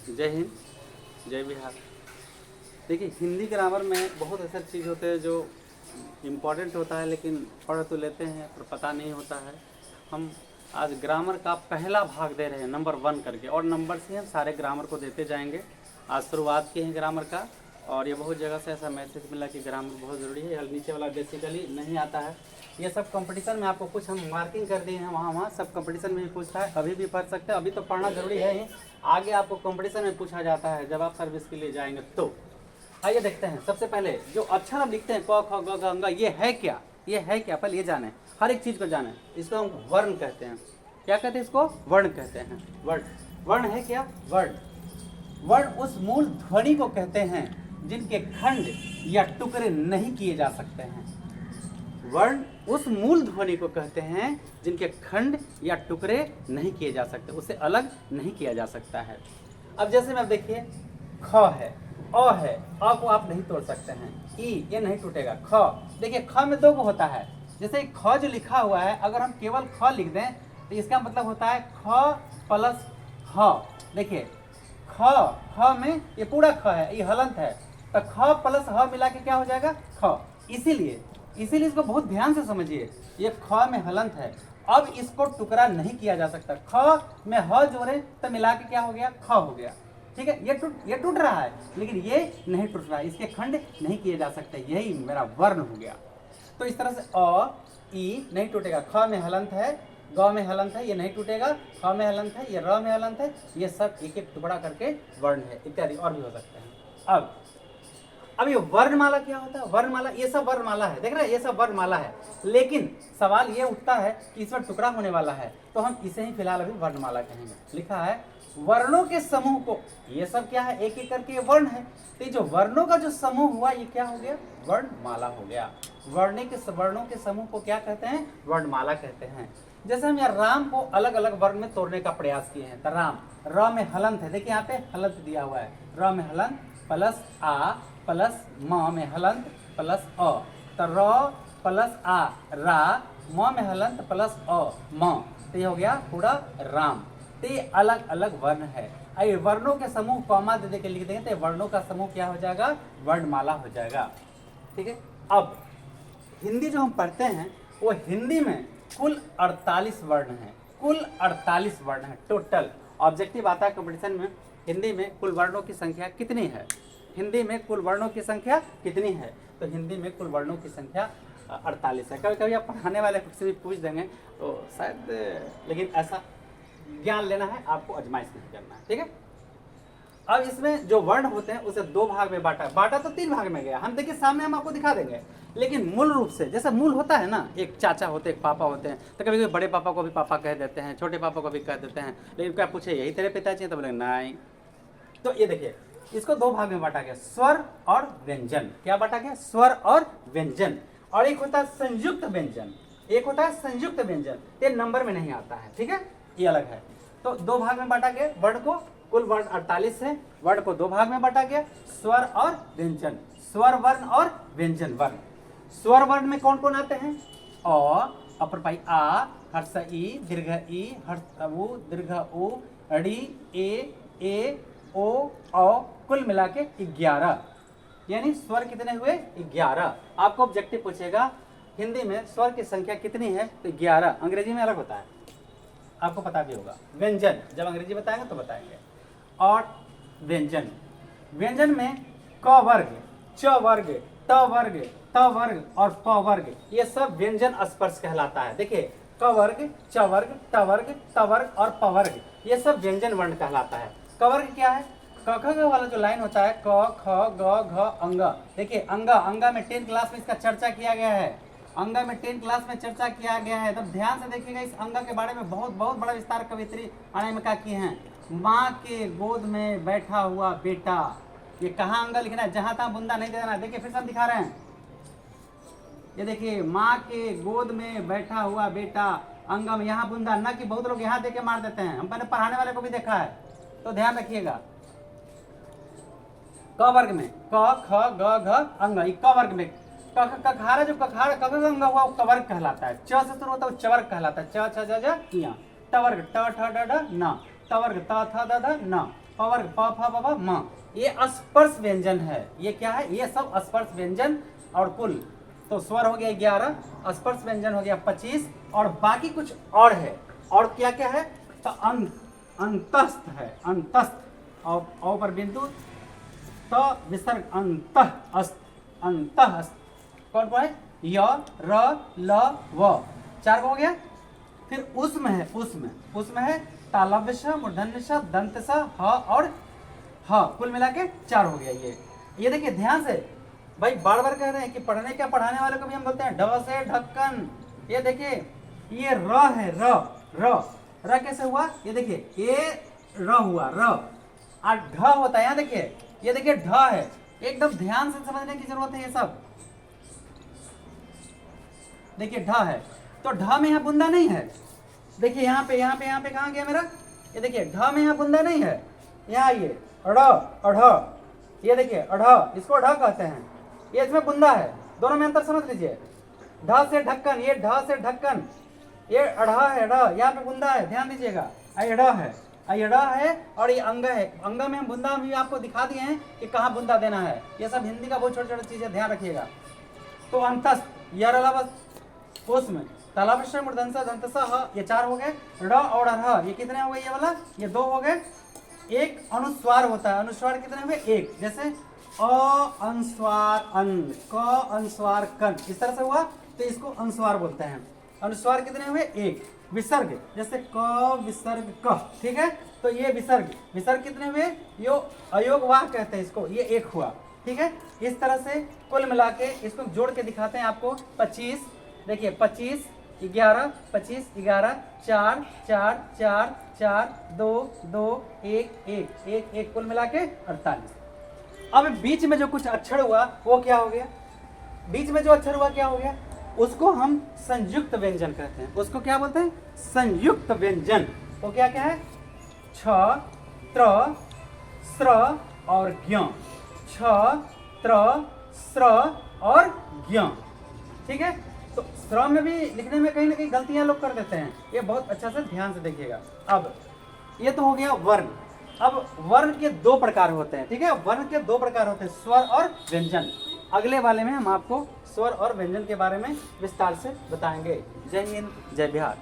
जय हिंद, जय बिहार। देखिए, हिंदी ग्रामर में बहुत ऐसा चीज़ होते हैं जो इम्पोर्टेंट होता है, लेकिन पढ़ तो लेते हैं पर पता नहीं होता है। हम आज ग्रामर का पहला भाग दे रहे हैं नंबर 1 करके, और नंबर से हम सारे ग्रामर को देते जाएंगे। आज शुरुआत की है ग्रामर का, और ये बहुत जगह से ऐसा मैसेज मिला कि ग्रामर बहुत ज़रूरी है। नीचे वाला बेसिकली नहीं आता है। ये सब कंपटीशन में आपको कुछ हम मार्किंग कर दिए हैं, वहाँ सब कंपटीशन में भी पूछता है। अभी भी पढ़ सकते हैं, अभी तो पढ़ना ज़रूरी है ही। आगे आपको कंपटीशन में पूछा जाता है जब आप सर्विस के लिए जाएंगे तो। आइए देखते हैं। सबसे पहले जो अक्षर हम लिखते हैं क ख ग घ अंग, ये है क्या? ये है क्या? पहले ये जाने, हर एक चीज़ को जाने। इसको हम वर्ण कहते हैं। क्या कहते हैं इसको? वर्ण कहते हैं। वर्ण, वर्ण है क्या? वर्ण, वर्ण उस मूल ध्वनि को कहते हैं जिनके खंड या टुकड़े नहीं किए जा सकते हैं। वर्ण उस मूल ध्वनि को कहते हैं जिनके खंड या टुकड़े नहीं किए जा सकते, उससे अलग नहीं किया जा सकता है। अब जैसे में देखिए, ख है, अ है, अ को आप नहीं तोड़ सकते हैं। ई, ये नहीं टूटेगा। ख, देखिए ख में दो को होता है। जैसे ख जो लिखा हुआ है, अगर हम केवल ख लिख दें तो इसका मतलब होता है ख प्लस ह। देखिए ख में ये पूरा ख है, ये हलंत है, तो ख प्लस ह मिला के क्या हो जाएगा? ख। इसीलिए इसको बहुत ध्यान से समझिए। ये ख में हलंत है, अब इसको टुकड़ा नहीं किया जा सकता। ख में ह जोड़े तो मिला के क्या हो गया? ख हो गया। ठीक है, ये टूट रहा है, लेकिन ये नहीं टूट रहा है, इसके खंड नहीं किए जा सकते। यही मेरा वर्ण हो गया। तो इस तरह से अ, ई नहीं टूटेगा। ख में हलंत है, ग में हलंत है, ये नहीं टूटेगा। ख में हलंत है, ये र में हलंत है, ये सब एक एक टुकड़ा करके वर्ण है, इत्यादि और भी हो सकते हैं। अब ये वर्णमाला क्या होता है? वर्णमाला, ये सब वर्णमाला है, देख रहे हैं, ये सब वर्णमाला है। लेकिन सवाल ये उठता है कि इसमें टुकड़ा होने वाला है, तो हम इसे ही फिलहाल अभी वर्णमाला कहेंगे। लिखा है वर्णों के समूह को, ये सब क्या है? एक एक करके वर्ण है, तो ये जो वर्णों का जो समूह हुआ, ये क्या हो गया? वर्णमाला हो गया। वर्णों के समूह को क्या कहते हैं? वर्णमाला कहते हैं। जैसे हम यहाँ राम को अलग अलग वर्ण में तोड़ने का प्रयास किए हैं, तो राम, र में हलंत है, देखिए यहाँ पे हलंत दिया हुआ है, र में हलंत प्लस आ प्लस म में हलंत प्लस अ, तो र प्लस आ रा, म में हलंत प्लस अ म, तो ये हो गया पूरा राम। तो ये अलग अलग वर्ण है। आइए वर्णों के समूह कॉमा दे दे के लिख देंगे, तो वर्णों का समूह क्या हो जाएगा? वर्णमाला हो जाएगा। ठीक है। अब हिंदी जो हम पढ़ते हैं, वो हिंदी में कुल 48 वर्ण हैं। कुल 48 वर्ण हैं टोटल। ऑब्जेक्टिव आता है कंपटीशन में, हिंदी में कुल वर्णों की संख्या कितनी है? हिंदी में कुल वर्णों की संख्या कितनी है? तो हिंदी में कुल वर्णों की संख्या 48 है। कभी कभी आप पढ़ाने वाले से भी पूछ देंगे तो शायद, लेकिन ऐसा ज्ञान लेना है आपको, आजमाइश नहीं करना है। ठीक है। अब इसमें जो वर्ण होते हैं उसे दो भाग में बांटा तो 3 भाग में गया। हम देखिए सामने हम आपको दिखा देंगे, लेकिन मूल रूप से जैसे मूल होता है ना, एक चाचा होते हैं, एक पापा होते हैं, तो कभी कभी बड़े पापा को भी पापा कह देते हैं, छोटे पापा को भी कह देते हैं। लेकिन क्या पूछे यही तेरे पिताजी हैं? तो बोले नहीं। तो ये देखिए, इसको 2 भाग में बांटा गया, स्वर और व्यंजन। क्या बांटा गया? स्वर और व्यंजन। और एक होता है संयुक्त व्यंजन, एक होता है संयुक्त व्यंजन, ये नंबर में नहीं आता है। ठीक है, ये अलग है। तो 2 भाग में बांटा गया वर्ण को, कुल वर्ण 48 है, वर्ण को 2 भाग में बांटा गया, स्वर और व्यंजन, स्वर वर्ण और व्यंजन वर्ण। स्वर वर्ण में कौन कौन आते हैं? अ, अपरपाई आ, हर्ष ई, दीर्घ ई, हर्ष उ, दीर्घ उ, अड़ी, ए, ओ, औ, कुल मिला के 11। यानी स्वर कितने हुए? 11। आपको ऑब्जेक्टिव पूछेगा हिंदी में स्वर की संख्या कितनी है, तो 11। अंग्रेजी में अलग होता है, आपको पता भी होगा। व्यंजन जब अंग्रेजी बताएंगे तो बताएंगे। और व्यंजन, व्यंजन में क वर्ग, च वर्ग, त वर्ग, त वर्ग और प वर्ग, ये सब व्यंजन स्पर्श कहलाता है। देखिए क वर्ग, च वर्ग, त वर्ग, त वर्ग और प वर्ग, ये सब व्यंजन वर्ण कहलाता है। क वर्ग क्या है? क ख ग वाला जो लाइन होता है, क ख ग घ अंग, देखिए अंगा में 10 क्लास में इसका चर्चा किया गया है। अंगा में 10 क्लास में चर्चा किया गया है, तब ध्यान से देखिएगा। इस अंगा के बारे में बहुत बड़ा विस्तार कवित्री अनामिका की हैं। माँ के गोद में बैठा हुआ बेटा, ये कहाँ अंगा लिखना है? जहां तहां बुंदा नहीं देना है। देखिए फिर से हम दिखा रहे हैं, ये देखिए माँ के गोद में बैठा हुआ बेटा, अंगम, यहाँ बुंदा न, कि बहुत लोग यहाँ देके मार देते हैं, हम मैंने पढ़ाने वाले को भी देखा है, तो ध्यान रखिएगा। क वर्ग में क ख ग घ अंग, क वर्ग में कखारा जो कखारा अंग हुआ वो कवर्ग कहलाता है। च से शुरू होता है वो चवर्ग कहलाता है। च छ ज ज, टवर्ग ट ठ ड ढ न, तवर्ग त थ द ध न, वर्ग प फ ब भ म, ये स्पर्श व्यंजन है। ये क्या है? ये सब स्पर्श व्यंजन। और कुल तो स्वर हो गया 11, स्पर्श व्यंजन हो गया 25, और बाकी कुछ और है। और क्या क्या है? तो अंतस्थ है, अंतस्थ। और पर बिंदु तो विसर्ग अंतः अस्त, अंतः अस्त। कौन कौन है? य र ल व, 4 हो गया। फिर उसमें है, उसमें है तालव्य श, मूर्धन्य श, दंत स, ह और ह, कुल मिला के 4 हो गया। ये देखिए ध्यान से भाई, बार बार कह रहे हैं कि पढ़ने क्या, पढ़ाने वाले को भी हम बोलते हैं ढ से ढक्कन। ये देखिए ये र है, र कैसे हुआ? ये देखिए ये र हुआ, र और ढ होता है। यहाँ देखिए, ये देखिए ढ है। एकदम ध्यान से समझने की जरूरत है। ये सब देखिए ढ है, तो ढ में यहाँ बुंदा नहीं है। देखिए यहाँ पे कहाँ गया मेरा? ये देखिए ढ में यहाँ बुंदा नहीं है। यहाँ ये अढ़, अढ़, ये देखिए अढ़, इसको ढ कहते हैं। ये इसमें बुंदा है, दोनों में अंतर समझ लीजिए। ढ से ढक्कन, ये ढ से ढक्कन, ये अढ़ा है, ढ, यहाँ पे बुंदा है, ध्यान दीजिएगा। अढ़ है, अढ़ है, और ये अंग है। अंग में हम बुंदा भी आपको दिखा दिए हैं कि कहाँ बुंदा देना है। ये सब हिंदी का बहुत छोटी छोटी चीजें, ध्यान रखिएगा। तो अंतस्थ, उसमें तालव्य श, मूर्धन्य स, दंत स, ह, ये 4 हो गए। ड़ और ह, ये कितने हो गए? ये वाला ये 2 हो गए। एक अनुस्वार होता है, अनुस्वार कितने हुए? 1। जैसे अ अनुस्वार अन, क अनुस्वार कन, इस तरह से हुआ, तो इसको अनुस्वार बोलते हैं। अनुस्वार कितने हुए? 1। विसर्ग जैसे क विसर्ग क, ठीक है। तो ये विसर्ग कितने हुए? यो अयोगवाह कहते हैं इसको, ये 1 हुआ, ठीक है। इस तरह से कुल मिला के इसको जोड़ के दिखाते हैं आपको। 25, देखिए 25 11, 25 11, 4 4 4 4 2 2 1 1 1 1, कुल मिला के 48। अब बीच में जो कुछ अक्षर हुआ वो क्या हो गया? बीच में जो अक्षर हुआ क्या हो गया? उसको हम संयुक्त व्यंजन कहते हैं। उसको क्या बोलते हैं? संयुक्त व्यंजन। तो क्या क्या है? छ, त्र, स्र और ज्ञ, छ, त्र, स्र और ज्ञ, ठीक है। तो स्र में भी लिखने में कहीं ना कहीं गलतियां लोग कर देते हैं, ये बहुत अच्छा से ध्यान से देखिएगा। अब ये तो हो गया वर्ण। अब वर्ण के 2 प्रकार होते हैं, ठीक है। वर्ण के 2 प्रकार होते हैं, स्वर और व्यंजन। अगले वाले में हम आपको स्वर और व्यंजन के बारे में विस्तार से बताएंगे। जय हिंद, जय बिहार।